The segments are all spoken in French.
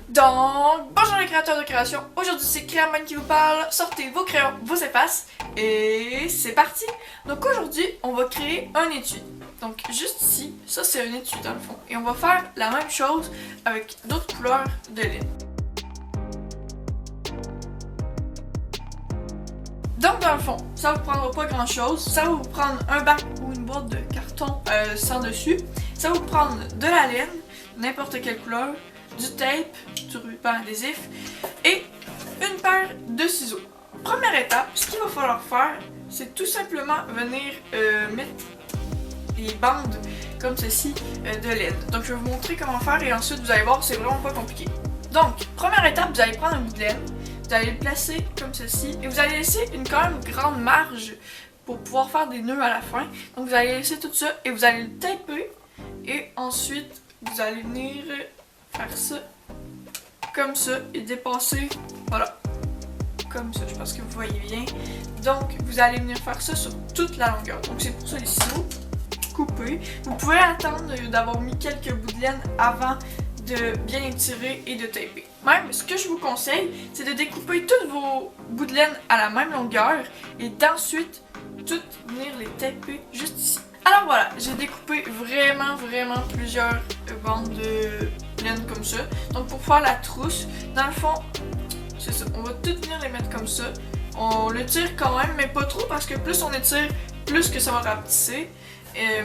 Donc, bonjour les créateurs de création, aujourd'hui c'est Créaman qui vous parle, sortez vos crayons, vos effaces, et c'est parti! Donc aujourd'hui, on va créer un étui. Donc juste ici, ça c'est un étui dans le fond, et on va faire la même chose avec d'autres couleurs de laine. Donc dans le fond, ça vous prendra pas grand chose, ça va vous prendre un bac ou une boîte de carton sans dessus, ça va vous prendre de la laine, n'importe quelle couleur, du tape, du ruban adhésif et une paire de ciseaux. Première étape, ce qu'il va falloir faire, c'est tout simplement venir mettre les bandes comme ceci de laine. Donc je vais vous montrer comment faire et ensuite vous allez voir, c'est vraiment pas compliqué. Donc, première étape, vous allez prendre un bout de laine, vous allez le placer comme ceci et vous allez laisser une quand même grande marge pour pouvoir faire des nœuds à la fin. Donc vous allez laisser tout ça et vous allez le taper et ensuite vous allez venir faire ça comme ça et dépasser, voilà, comme ça, je pense que vous voyez bien. Donc vous allez venir faire ça sur toute la longueur, donc c'est pour ça les ciseaux, couper. Vous pouvez attendre d'avoir mis quelques bouts de laine avant de bien étirer et de taper. Même, ce que je vous conseille, c'est de découper tous vos bouts de laine à la même longueur et d'ensuite tout venir les taper juste ici. Alors voilà, j'ai découpé vraiment plusieurs bandes de laine comme ça. Donc pour faire la trousse, dans le fond, c'est ça, on va tout venir les mettre comme ça. On le tire quand même, mais pas trop parce que plus on étire, plus que ça va rapetisser.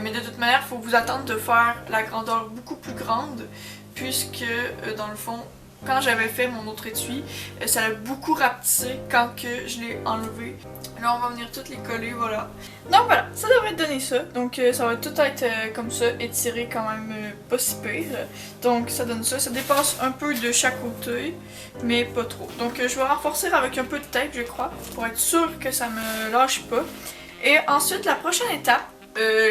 Mais de toute manière, il faut vous attendre de faire la grandeur beaucoup plus grande puisque dans le fond, quand j'avais fait mon autre étui, ça a beaucoup rapetissé quand que je l'ai enlevé. Là, on va venir toutes les coller, voilà. Donc voilà, ça devrait te donner ça. Donc ça va tout être comme ça, étiré quand même pas si pire. Donc ça donne ça. Ça dépasse un peu de chaque côté, mais pas trop. Donc je vais renforcer avec un peu de tape, je crois, pour être sûr que ça me lâche pas. Et ensuite, la prochaine étape,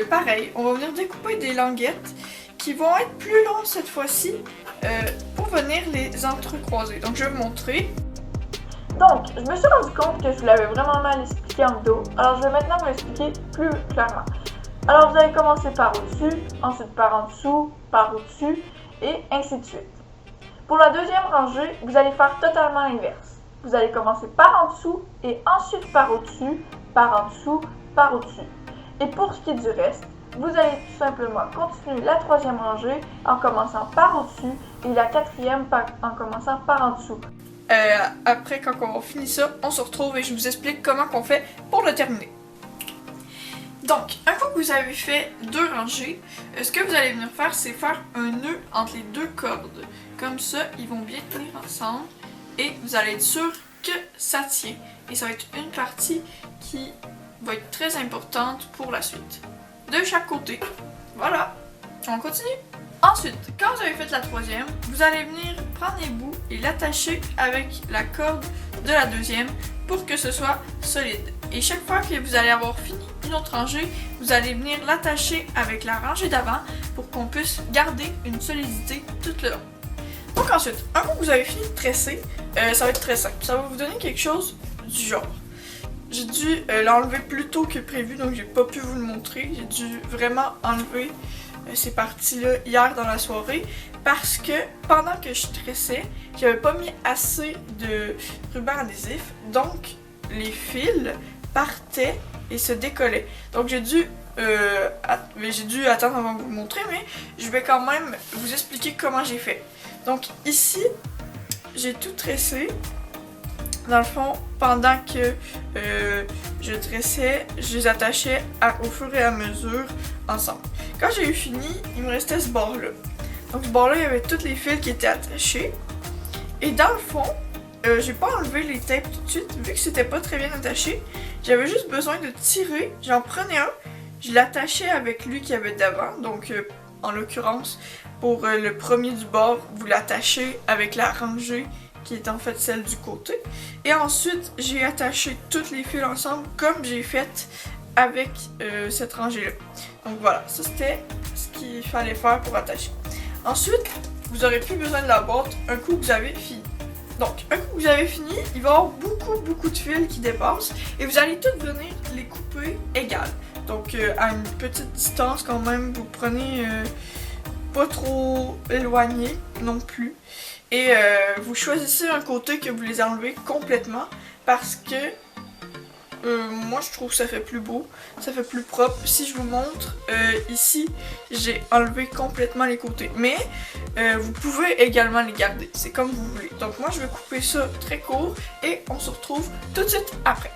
pareil, on va venir découper des languettes qui vont être plus longues cette fois-ci pour venir les entrecroiser. Donc je vais vous montrer. Donc, je me suis rendu compte que je vous l'avais vraiment mal expliqué en vidéo, alors je vais maintenant vous l'expliquer plus clairement. Alors vous allez commencer par au-dessus, ensuite par en dessous, par au-dessus, et ainsi de suite. Pour la deuxième rangée, vous allez faire totalement l'inverse. Vous allez commencer par en dessous, et ensuite par au-dessus, par en dessous, par au-dessus. Et pour ce qui est du reste, vous allez tout simplement continuer la troisième rangée en commençant par au-dessus, et la quatrième en commençant par en dessous. Après, quand on finit ça, on se retrouve et je vous explique comment on fait pour le terminer. Donc, un coup que vous avez fait deux rangées, ce que vous allez venir faire, c'est faire un nœud entre les deux cordes. Comme ça, ils vont bien tenir ensemble et vous allez être sûr que ça tient. Et ça va être une partie qui va être très importante pour la suite. De chaque côté. Voilà. On continue. Ensuite, quand vous avez fait la troisième, vous allez venir prendre les bouts et l'attacher avec la corde de la deuxième pour que ce soit solide. Et chaque fois que vous allez avoir fini une autre rangée, vous allez venir l'attacher avec la rangée d'avant pour qu'on puisse garder une solidité tout le long. Donc ensuite, un coup que vous avez fini de tresser, ça va être très simple. Ça va vous donner quelque chose du genre. J'ai dû l'enlever plus tôt que prévu, donc j'ai pas pu vous le montrer. J'ai dû vraiment enlever ces parties-là hier dans la soirée parce que pendant que je tressais, j'avais pas mis assez de ruban adhésif, donc les fils partaient et se décollaient. Donc j'ai dû attendre avant de vous le montrer, mais je vais quand même vous expliquer comment j'ai fait. Donc ici, j'ai tout tressé. Dans le fond, pendant que je tressais, je les attachais au fur et à mesure ensemble. Quand j'ai eu fini, il me restait ce bord-là. Donc ce bord-là, il y avait tous les fils qui étaient attachés. Et dans le fond, j'ai pas enlevé les tapes tout de suite, vu que c'était pas très bien attaché. J'avais juste besoin de tirer, j'en prenais un, je l'attachais avec lui qu'il y avait d'avant. Donc en l'occurrence, pour le premier du bord, vous l'attachez avec la rangée qui est en fait celle du côté. Et ensuite, j'ai attaché tous les fils ensemble comme j'ai fait avec cette rangée-là. Donc voilà, ça c'était ce qu'il fallait faire pour attacher. Ensuite, vous n'aurez plus besoin de la boîte un coup que vous avez fini. Donc, un coup que vous avez fini, il va y avoir beaucoup de fils qui dépassent et vous allez tous venir les couper égales. Donc, à une petite distance quand même, vous prenez pas trop éloigné non plus. Et vous choisissez un côté que vous les enlevez complètement parce que moi je trouve que ça fait plus beau, ça fait plus propre. Si je vous montre, ici j'ai enlevé complètement les côtés, mais vous pouvez également les garder, c'est comme vous voulez. Donc moi je vais couper ça très court et on se retrouve tout de suite après.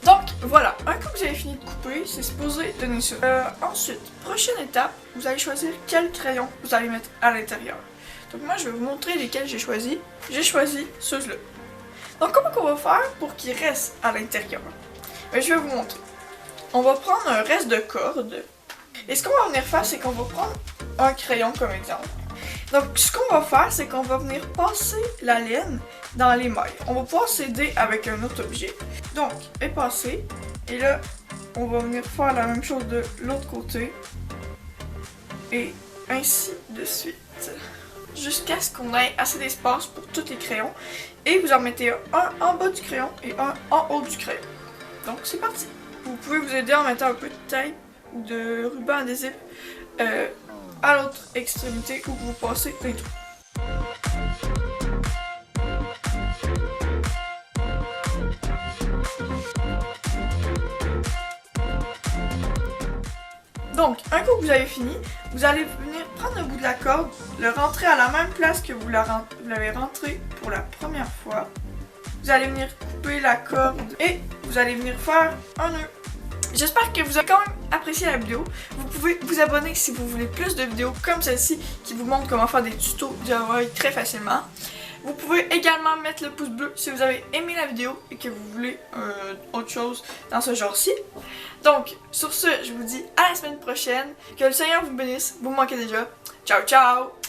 Donc voilà, un coup que vous avez fini de couper, c'est supposé donner ça. Ensuite, prochaine étape, vous allez choisir quel crayon vous allez mettre à l'intérieur. Donc moi je vais vous montrer lesquels j'ai choisi. J'ai choisi ceux-là. Donc comment qu'on va faire pour qu'ils restent à l'intérieur? Je vais vous montrer. On va prendre un reste de corde. Et ce qu'on va venir faire, c'est qu'on va prendre un crayon comme exemple. Donc ce qu'on va faire, c'est qu'on va venir passer la laine dans les mailles. On va pouvoir s'aider avec un autre objet. Donc, passer. Et là, on va venir faire la même chose de l'autre côté. Et ainsi de suite. Jusqu'à ce qu'on ait assez d'espace pour tous les crayons. Et vous en mettez un en bas du crayon et un en haut du crayon. Donc c'est parti. Vous pouvez vous aider en mettant un peu de tape ou de ruban adhésif à l'autre extrémité où vous passez les trous. Donc, un coup que vous avez fini, vous allez venir prendre le bout de la corde, le rentrer à la même place que vous l'avez rentré pour la première fois. Vous allez venir couper la corde et vous allez venir faire un nœud. J'espère que vous avez quand même apprécié la vidéo. Vous pouvez vous abonner si vous voulez plus de vidéos comme celle-ci qui vous montre comment faire des tutos DIY très facilement. Vous pouvez également mettre le pouce bleu si vous avez aimé la vidéo et que vous voulez autre chose dans ce genre-ci. Donc, sur ce, je vous dis à la semaine prochaine. Que le Seigneur vous bénisse. Vous me manquez déjà. Ciao, ciao!